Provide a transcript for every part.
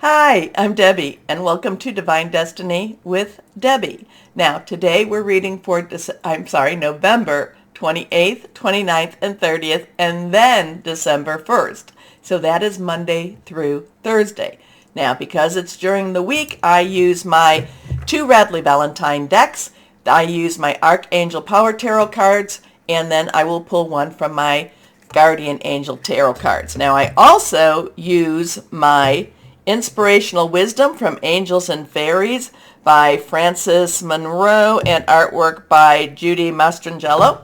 Hi, I'm Debbie, and welcome to Divine Destiny with Debbie. Now, today we're reading for November 28th, 29th, and 30th, and then December 1st. So that is Monday through Thursday. Now, because it's during the week, I use my two Radley Valentine decks. I use my Archangel Power Tarot cards, and then I will pull one from my Guardian Angel Tarot cards. Now, I also use my Inspirational Wisdom from Angels and Fairies by Frances Monroe and artwork by Judy Mastrangelo.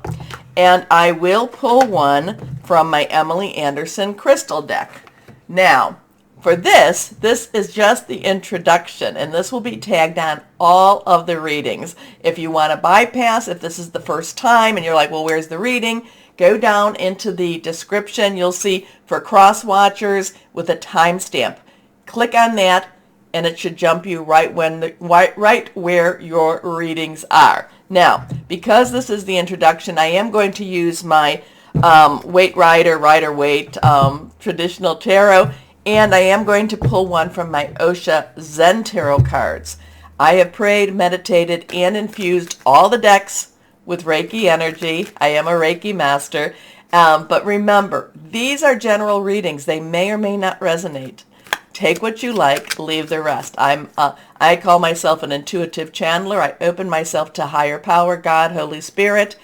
And I will pull one from my Emily Anderson crystal deck. Now, for this is just the introduction, and this will be tagged on all of the readings. If you want to bypass, if this is the first time and you're like, well, where's the reading? Go down into the description. You'll see for Crosswatchers with a timestamp. Click on that, and it should jump you right where your readings are. Now, because this is the introduction, I am going to use my Rider-Waite traditional tarot, and I am going to pull one from my Osha Zen tarot cards. I have prayed, meditated, and infused all the decks with Reiki energy. I am a Reiki master, but remember, these are general readings. They may or may not resonate. Take what you like, leave the rest. I call myself an intuitive channeler. I open myself to higher power, God, Holy Spirit,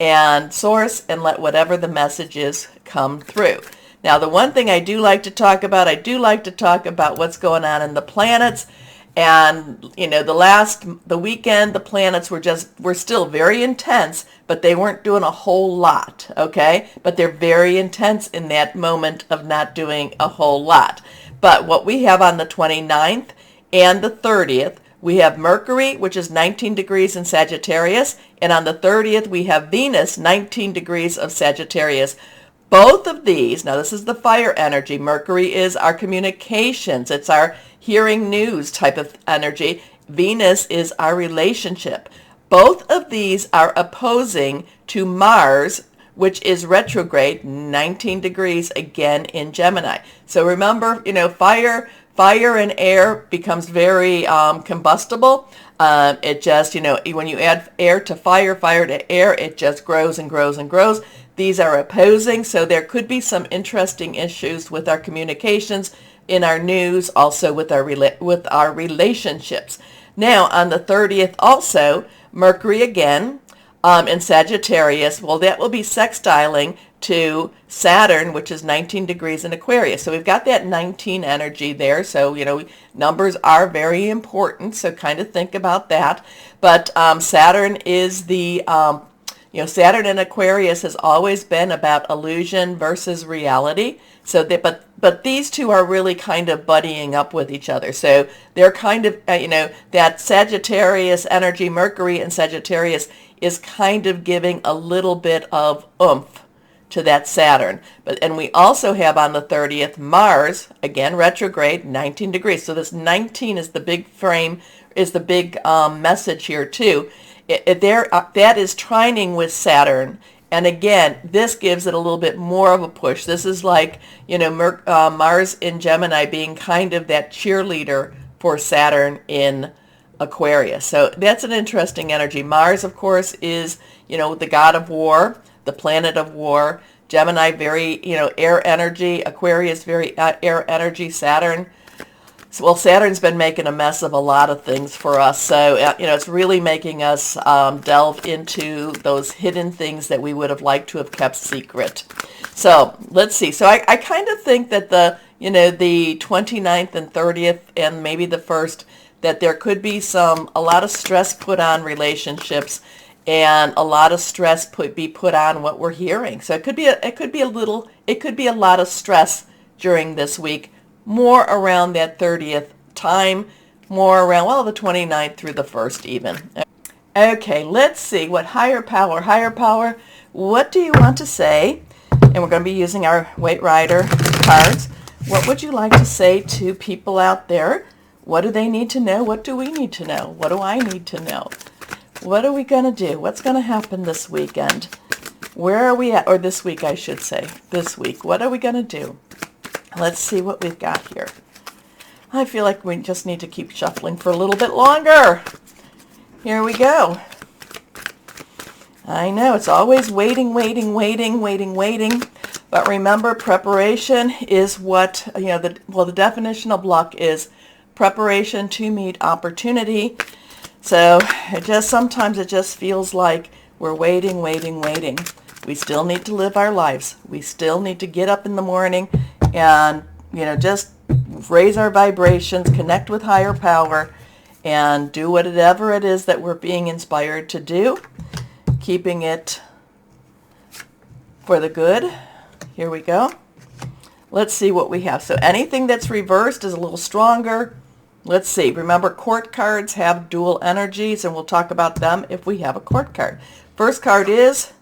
and Source, and let whatever the message is come through. Now, the one thing I do like to talk about, what's going on in the planets. And, you know, the weekend, the planets were still very intense, but they weren't doing a whole lot, okay? But they're very intense in that moment of not doing a whole lot. But what we have on the 29th and the 30th, we have Mercury, which is 19 degrees in Sagittarius, and on the 30th, we have Venus, 19 degrees of Sagittarius. Both of these, now this is the fire energy. Mercury is our communications. It's our hearing news type of energy. Venus is our relationship. Both of these are opposing to Mars, which is retrograde, 19 degrees again in Gemini. So remember, you know, fire and air becomes very combustible. It just, you know, when you add air to fire, fire to air, it just grows and grows and grows. These are opposing, so there could be some interesting issues with our communications, in our news, also with our relationships. Now, on the 30th also, Mercury again in Sagittarius, well, that will be sextiling to Saturn, which is 19 degrees in Aquarius. So we've got that 19 energy there. So, you know, numbers are very important, so kind of think about that. But Saturn is Saturn in Aquarius has always been about illusion versus reality. So but these two are really kind of buddying up with each other. So they're kind of, that Sagittarius energy, Mercury in Sagittarius, is kind of giving a little bit of oomph to that Saturn. And we also have on the 30th Mars, again retrograde, 19 degrees. So this 19 is the big frame, is the big message here too. That is trining with Saturn. And again, this gives it a little bit more of a push. This is like, Mars in Gemini being kind of that cheerleader for Saturn in Aquarius. So that's an interesting energy. Mars, of course, is, the god of war, the planet of war. Gemini, very, air energy. Aquarius, very air energy. Saturn. Well, Saturn's been making a mess of a lot of things for us. So, it's really making us delve into those hidden things that we would have liked to have kept secret. So, let's see. So, I kind of think that the 29th and 30th and maybe the 1st, that there could be a lot of stress put on relationships and a lot of stress be put on what we're hearing. So, it could be a lot of stress during this week. More around that 30th time, more around, the 29th through the 1st even. Okay, let's see what higher power, what do you want to say? And we're going to be using our Waite Rider cards. What would you like to say to people out there? What do they need to know? What do we need to know? What do I need to know? What are we going to do? What's going to happen this weekend? Where are we at? Or this week, I should say. This week. What are we going to do? Let's see what we've got here. I feel like we just need to keep shuffling for a little bit longer. Here we go. I know, it's always waiting. But remember, preparation is what, the definitional block is preparation to meet opportunity. So sometimes it just feels like we're waiting. We still need to live our lives. We still need to get up in the morning and, just raise our vibrations, connect with higher power, and do whatever it is that we're being inspired to do, keeping it for the good. Here we go. Let's see what we have. So anything that's reversed is a little stronger. Let's see. Remember, court cards have dual energies, and we'll talk about them if we have a court card. First card is,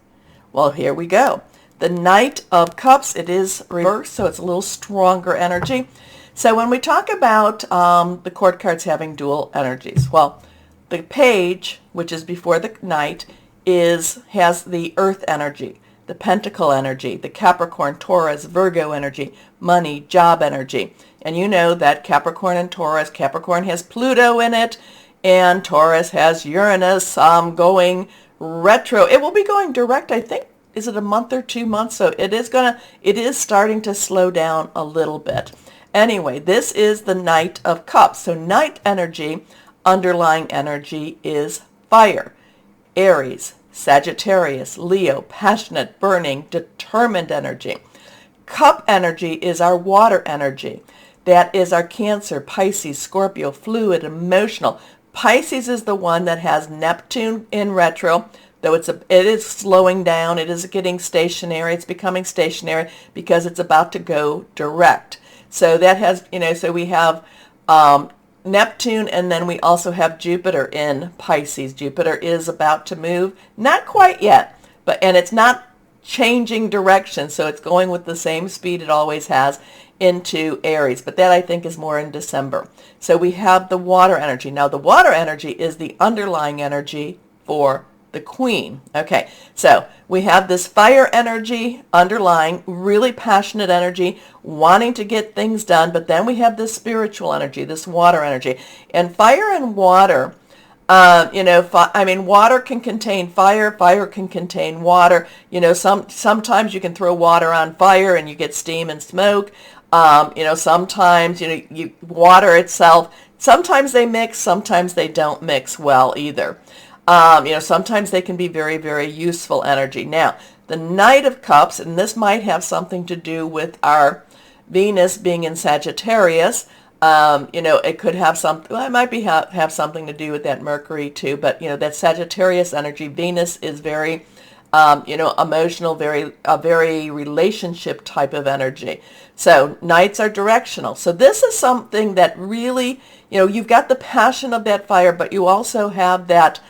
well, here we go. The Knight of Cups. It is reversed, so it's a little stronger energy. So when we talk about the court cards having dual energies, well, the Page, which is before the Knight, has the Earth energy, the Pentacle energy, the Capricorn, Taurus, Virgo energy, money, job energy. And you know that Capricorn and Taurus, Capricorn has Pluto in it, and Taurus has Uranus going retro. It will be going direct, I think. Is it a month or 2 months? So it is starting to slow down a little bit. Anyway, this is the Knight of Cups. So Knight energy, underlying energy is fire. Aries, Sagittarius, Leo, passionate, burning, determined energy. Cup energy is our water energy. That is our Cancer, Pisces, Scorpio, fluid, emotional. Pisces is the one that has Neptune in retro, though it is slowing down. It is getting stationary. It's becoming stationary because it's about to go direct. So that has, so we have Neptune, and then we also have Jupiter in Pisces. Jupiter is about to move, not quite yet, and it's not changing direction, so it's going with the same speed it always has into Aries, but that I think is more in December. So we have the water energy. Now the water energy is the underlying energy for the Queen. Okay, so we have this fire energy underlying, really passionate energy, wanting to get things done, but then we have this spiritual energy, this water energy. And fire and water, water can contain fire, fire can contain water. Sometimes you can throw water on fire and you get steam and smoke. Sometimes, water itself, sometimes they mix, sometimes they don't mix well either. Sometimes they can be very, very useful energy. Now, the Knight of Cups, and this might have something to do with our Venus being in Sagittarius. It could have something, well, it might have something to do with that Mercury too, but, that Sagittarius energy, Venus is very, emotional, a very relationship type of energy. So Knights are directional. So this is something that really, you've got the passion of that fire, but you also have that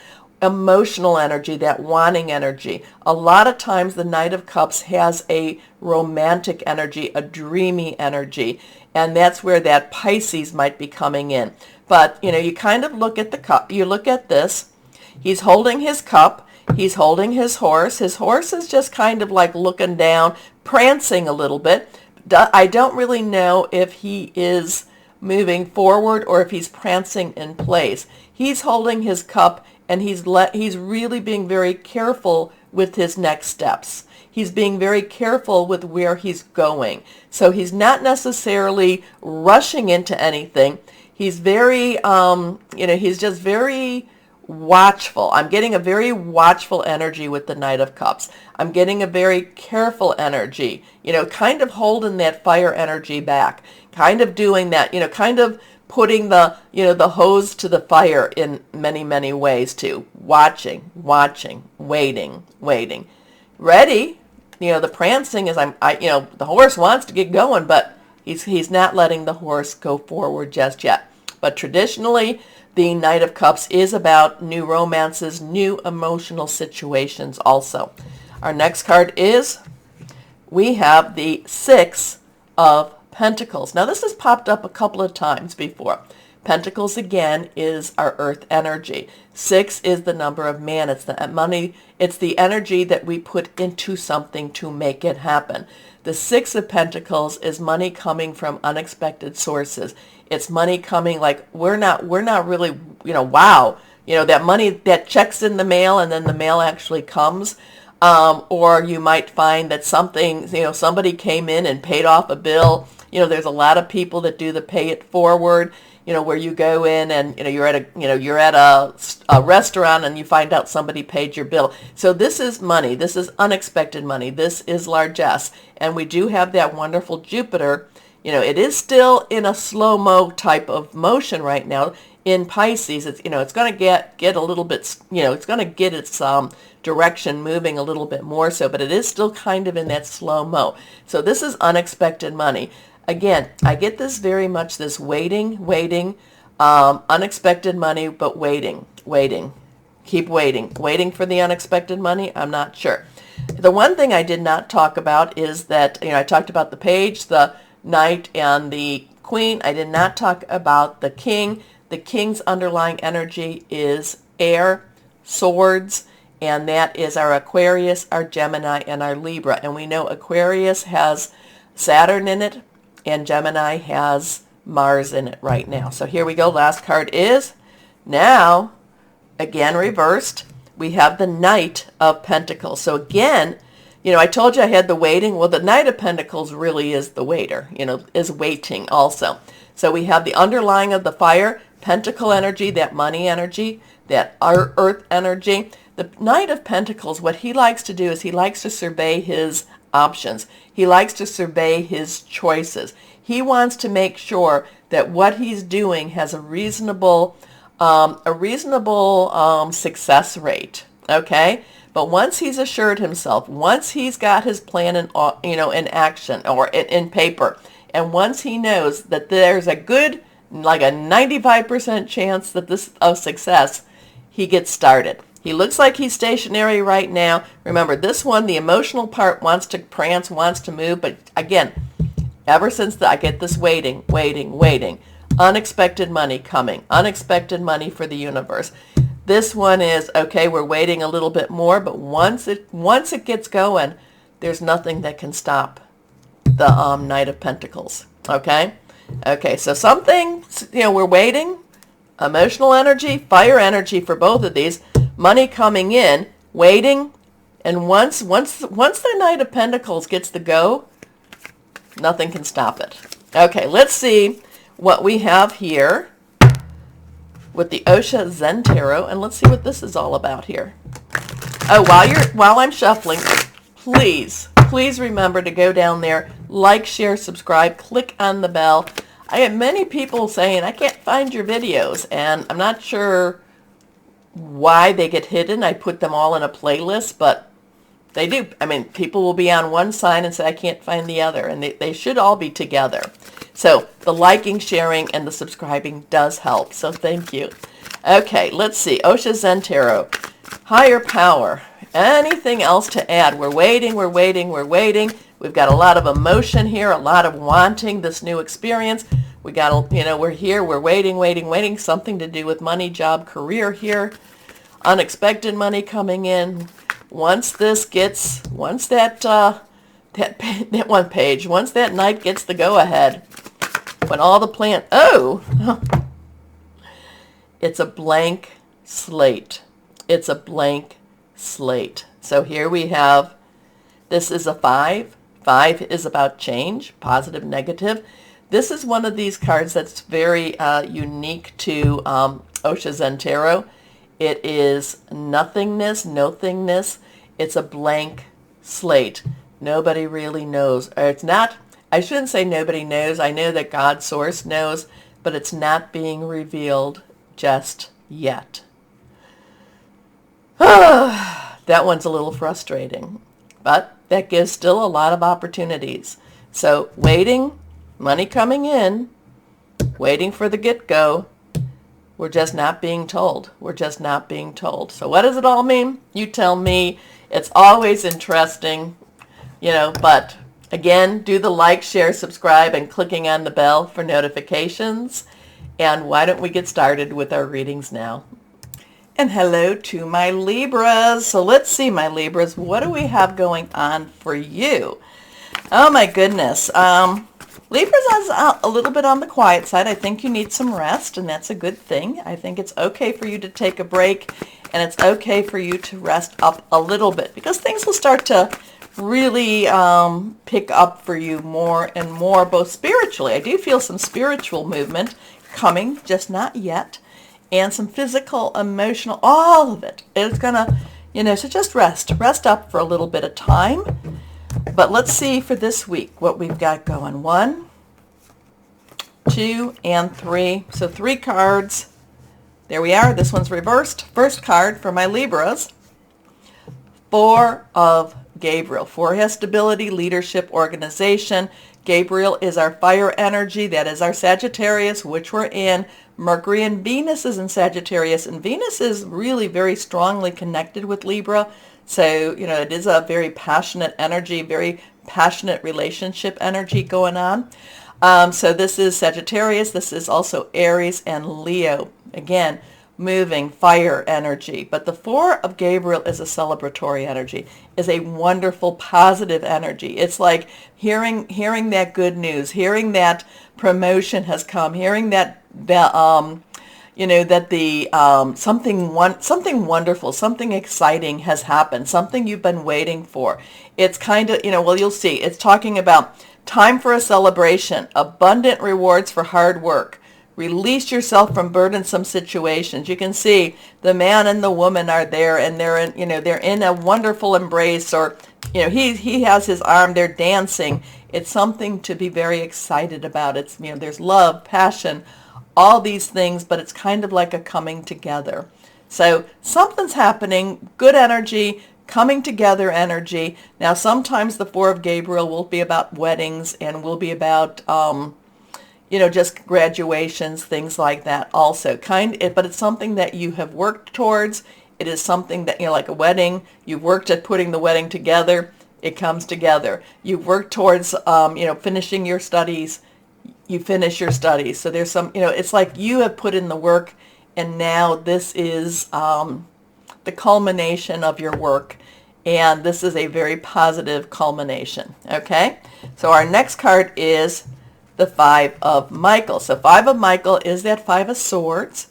emotional energy, that wanting energy. A lot of times the Knight of Cups has a romantic energy, a dreamy energy, and that's where that Pisces might be coming in. But, you kind of look at the cup, you look at this, he's holding his cup, he's holding his horse. His horse is just kind of like looking down, prancing a little bit. I don't really know if he is moving forward or if he's prancing in place. He's holding his cup, and he's really being very careful with his next steps. He's being very careful with where he's going. So he's not necessarily rushing into anything. He's very, he's just very watchful. I'm getting a very watchful energy with the Knight of Cups. I'm getting a very careful energy, kind of holding that fire energy back, kind of doing that, kind of putting the, the hose to the fire in many, many ways too. Watching, waiting. Ready, the prancing is, the horse wants to get going, but he's not letting the horse go forward just yet. But traditionally, the Knight of Cups is about new romances, new emotional situations also. Our next card is, we have the Six of Pentacles. Now this has popped up a couple of times before, Pentacles, again, is our earth energy. 6 is the number of man. It's the money. It's the energy that we put into something to make it happen. The 6 of Pentacles is money coming from unexpected sources. It's money coming like we're not really, wow, that money that checks in the mail and then the mail actually comes. Or you might find that something, somebody came in and paid off a bill. There's a lot of people that do the pay it forward, where you go in and, you're at a restaurant and you find out somebody paid your bill. So this is money. This is unexpected money. This is largesse. And we do have that wonderful Jupiter. It is still in a slow-mo type of motion right now. In Pisces, it's going to get a little bit, it's going to get its direction moving a little bit more so, but it is still kind of in that slow-mo. So this is unexpected money. Again, I get this very much, this waiting, unexpected money, but waiting, keep waiting for the unexpected money. I'm not sure. The one thing I did not talk about is that, I talked about the page, the knight, and the queen. I did not talk about the king. The king's underlying energy is air, swords, and that is our Aquarius, our Gemini, and our Libra. And we know Aquarius has Saturn in it, and Gemini has Mars in it right now. So here we go. Last card is now, again reversed, we have the Knight of Pentacles. So again, I told you I had the waiting. Well, the Knight of Pentacles really is the waiter, is waiting also. So we have the underlying of the fire, Pentacle energy, that money energy, that earth energy. The Knight of Pentacles, what he likes to do is he likes to survey his options. He likes to survey his choices. He wants to make sure that what he's doing has a reasonable success rate. Okay? But once he's assured himself, once he's got his plan in action or in paper, and once he knows that there's a good, like a 95% chance that this of success, he gets started. He looks like he's stationary right now. Remember, this one, the emotional part wants to prance, wants to move, but again, ever since I get this waiting, unexpected money coming, unexpected money for the universe. This one is, okay, we're waiting a little bit more, but once it gets going, there's nothing that can stop the Knight of Pentacles, okay? Okay, so something, we're waiting, emotional energy, fire energy for both of these, money coming in, waiting, and once the Knight of Pentacles gets the go, nothing can stop it. Okay, let's see what we have here with the Osha Zen Tarot, and let's see what this is all about here. Oh, while I'm shuffling, please remember to go down there, like, share, subscribe, click on the bell. I have many people saying, I can't find your videos, and I'm not sure why they get hidden. I put them all in a playlist, but they do. I mean, people will be on one side and say, I can't find the other, and they should all be together. So the liking, sharing, and the subscribing does help, so thank you. Okay, let's see. Osha Zen Tarot. Higher power. Anything else to add? We're waiting. We've got a lot of emotion here, a lot of wanting this new experience. We got, we're here, we're waiting, something to do with money, job, career here. Unexpected money coming in. Once that one page, once that knight gets the go-ahead, when all the plan, it's a blank slate. It's a blank slate. So here we have, this is a 5. 5 is about change, positive, negative. This is one of these cards that's very unique to Osha Zen Tarot. It is nothingness, no-thingness. It's a blank slate. Nobody really knows. Or it's not, I shouldn't say nobody knows. I know that God's source knows, but it's not being revealed just yet. That one's a little frustrating, but that gives still a lot of opportunities. So waiting, money coming in, waiting for the get-go. We're just not being told. We're just not being told. So what does it all mean? You tell me. It's always interesting, but Again, do the like, share, subscribe, and clicking on the bell for notifications. And why don't we get started with our readings now? And hello to my Libras. So let's see, my Libras, what do we have going on for you? Oh my goodness. Libras is a little bit on the quiet side. I think you need some rest, and that's a good thing. I think it's okay for you to take a break, and it's okay for you to rest up a little bit, because things will start to really pick up for you more and more, both spiritually. I do feel some spiritual movement coming, just not yet. And some physical, emotional, all of it. It's going to, so just rest up for a little bit of time. But let's see for this week what we've got going. 1, 2, and 3. So 3 cards. There we are. This one's reversed. First card for my Libras. 4 of Gabriel. 4 has stability, leadership, organization. Gabriel is our fire energy. That is our Sagittarius, which we're in. Mercury and Venus is in Sagittarius, and Venus is really very strongly connected with Libra. So, it is a very passionate energy, very passionate relationship energy going on. So this is Sagittarius. This is also Aries and Leo. Again, moving fire energy. But the 4 of Gabriel is a celebratory energy, is a wonderful, positive energy. It's like hearing that good news, hearing that promotion has come, hearing that something wonderful, something exciting has happened, something you've been waiting for. It's kind of, you'll see. It's talking about time for a celebration, abundant rewards for hard work. Release yourself from burdensome situations. You can see the man and the woman are there, and they're in a wonderful embrace, or he has his arm, they're dancing. It's something to be very excited about. It's there's love, passion, all these things, but it's kind of like a coming together. So something's happening, good energy, coming together energy. Now sometimes the 4 of Gabriel will be about weddings, and will be about just graduations, things like that also. But it's something that you have worked towards. It is something that, like a wedding, you've worked at putting the wedding together, it comes together. You've worked towards, finishing your studies, you finish your studies. So there's some, it's like you have put in the work, and now this is the culmination of your work. And this is a very positive culmination, okay? So our next card is the 5 of Michael. So 5 of Michael is that 5 of Swords.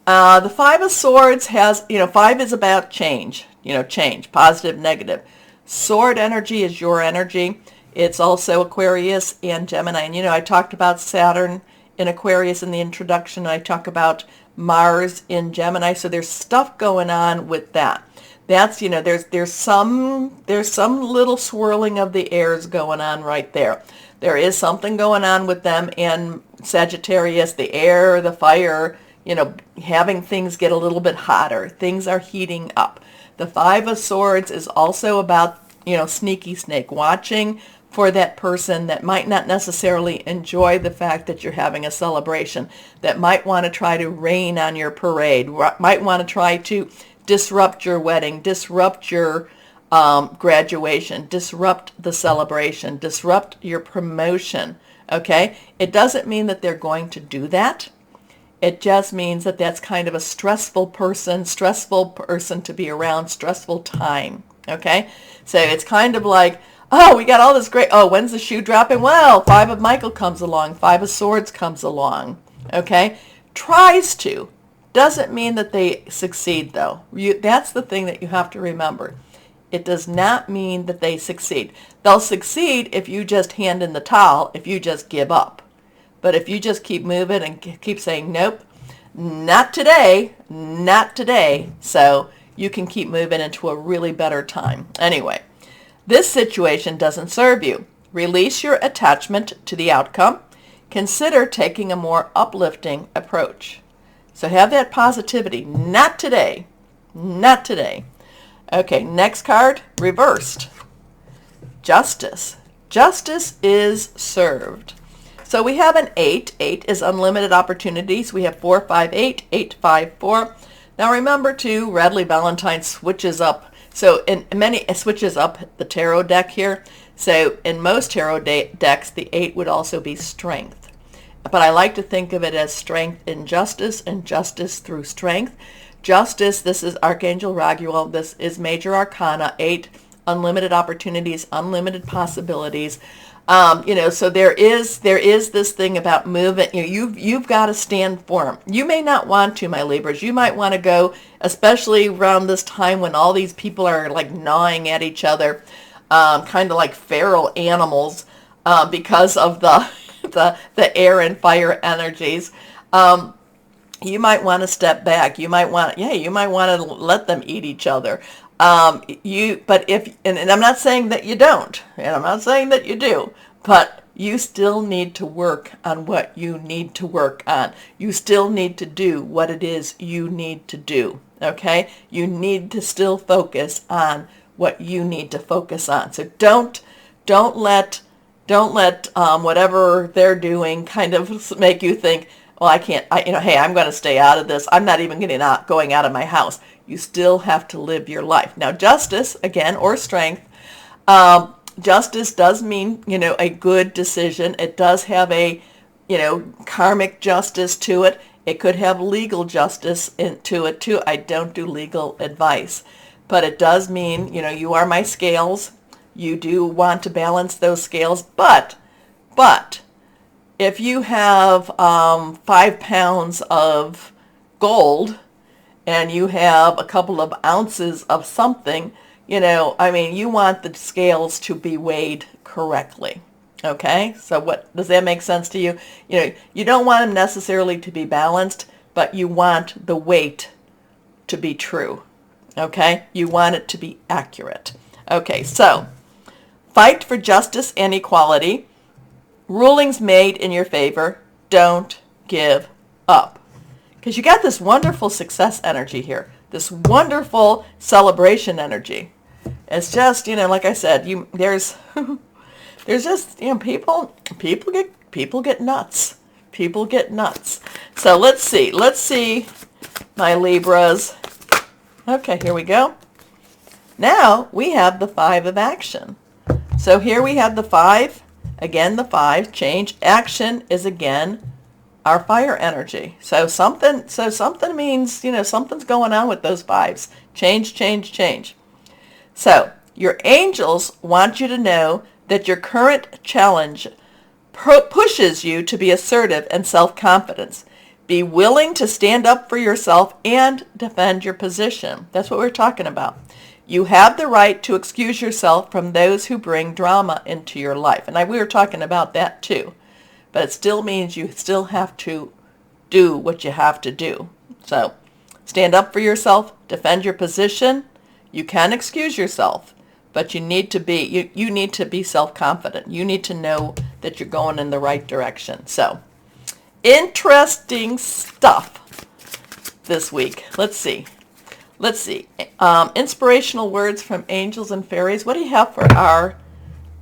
The 5 of Swords has, 5 is about change, change, positive, negative. Sword energy is your energy. It's also Aquarius and Gemini. And, I talked about Saturn in Aquarius in the introduction. I talk about Mars in Gemini. So there's stuff going on with that. That's, there's some little swirling of the airs going on right there. There is something going on with them in Sagittarius, the air, the fire, having things get a little bit hotter. Things are heating up. The 5 of Swords is also about, sneaky snake, watching for that person that might not necessarily enjoy the fact that you're having a celebration, that might want to try to rain on your parade, might want to try to disrupt your wedding, disrupt your graduation, disrupt the celebration, disrupt your promotion, okay? It doesn't mean that they're going to do that. It just means that that's kind of a stressful person to be around, stressful time, okay? So it's kind of like, oh, we got all this great, oh, when's the shoe dropping? Well, 5 of Michael comes along, 5 of Swords comes along, okay? Tries to. Doesn't mean that they succeed, though. That's the thing that you have to remember. It does not mean that they succeed. They'll succeed if you just hand in the towel, if you just give up. But if you just keep moving and keep saying, nope, not today, not today, so you can keep moving into a really better time. Anyway, this situation doesn't serve you. Release your attachment to the outcome. Consider taking a more uplifting approach. So have that positivity. Not today. Not today. Okay, next card, reversed. Justice. Justice is served. So we have an 8. 8 is unlimited opportunities. We have 4, 5, 8, 8, 5, 4. Now remember too, Radley Valentine switches up. So it switches up the tarot deck here. So in most tarot decks, the 8 would also be strength. But I like to think of it as strength in justice and justice through strength. Justice, this is Archangel Raguel. This is Major Arcana, 8, unlimited opportunities, unlimited possibilities. So there is this thing about movement. You've got to stand firm. You may not want to, my Libras. You might want to go, especially around this time when all these people are like gnawing at each other, kind of like feral animals, because of the air and fire energies. You might want to step back. You might want to let them eat each other. And I'm not saying that you don't, and I'm not saying that you do, but you still need to work on what you need to work on. You still need to do what it is you need to do, okay? You need to still focus on what you need to focus on. So don't let whatever they're doing kind of make you think, well, hey, I'm going to stay out of this. I'm not even going out of my house. You still have to live your life. Now, justice, again, or strength, justice does mean, a good decision. It does have a, karmic justice to it. It could have legal justice to it, too. I don't do legal advice. But it does mean, you are my scales. You do want to balance those scales. But if you have 5 pounds of gold, and you have a couple of ounces of something, you want the scales to be weighed correctly. Okay? So does that make sense to you? You don't want them necessarily to be balanced, but you want the weight to be true. Okay? You want it to be accurate. Okay, so fight for justice and equality. Rulings made in your favor. Don't give up. Because you got this wonderful success energy here, this wonderful celebration energy. It's just, like I said, there's just, people get nuts. People get nuts. So let's see, my Libras. Okay, here we go. Now we have the 5 of action. So here we have the 5, again the 5, change. Action is again our fire energy. So something means, something's going on with those 5s. Change. So your angels want you to know that your current challenge pushes you to be assertive and self-confidence. Be willing to stand up for yourself and defend your position. That's what we're talking about. You have the right to excuse yourself from those who bring drama into your life. And we were talking about that too. But it still means you still have to do what you have to do. So stand up for yourself, defend your position. You can excuse yourself, but you need to be self-confident. You need to know that you're going in the right direction. So interesting stuff this week. Let's see. Inspirational words from angels and fairies. What do you have for our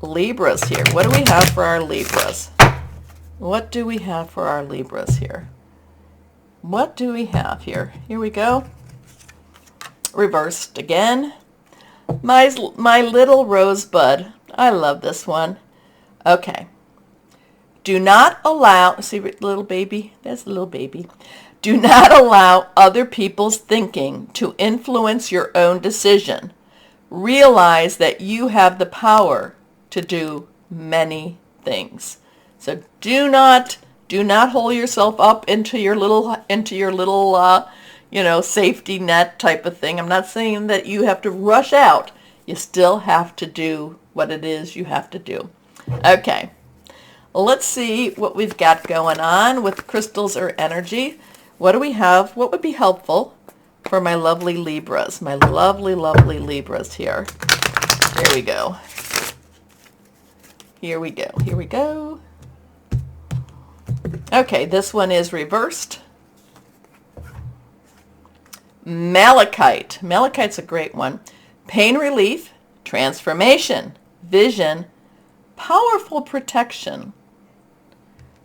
Libras here? What do we have for our Libras? What do we have for our Libras here? What do we have here? Here we go. Reversed again. My little rosebud. I love this one. Okay. Do not allow, see little baby? That's a little baby. Do not allow other people's thinking to influence your own decision. Realize that you have the power to do many things. So do not hold yourself up into your little safety net type of thing. I'm not saying that you have to rush out. You still have to do what it is you have to do. Okay. Let's see what we've got going on with crystals or energy. What do we have? What would be helpful for my lovely Libras? My lovely, lovely Libras here. Here we go. Here we go. Okay, this one is reversed. Malachite. Malachite's a great one. Pain relief, transformation, vision, powerful protection.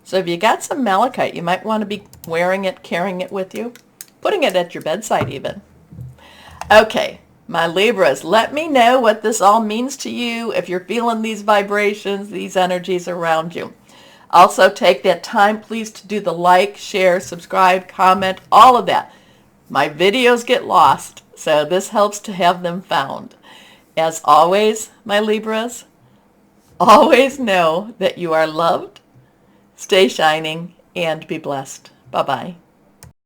So if you got some malachite, you might want to be wearing it, carrying it with you, putting it at your bedside even. Okay, My Libras, let me know what this all means to you, if you're feeling these vibrations, these energies around you. Also, take that time, please, to do the like, share, subscribe, comment, all of that. My videos get lost, so this helps to have them found. As always, my Libras, always know that you are loved, stay shining, and be blessed. Bye-bye.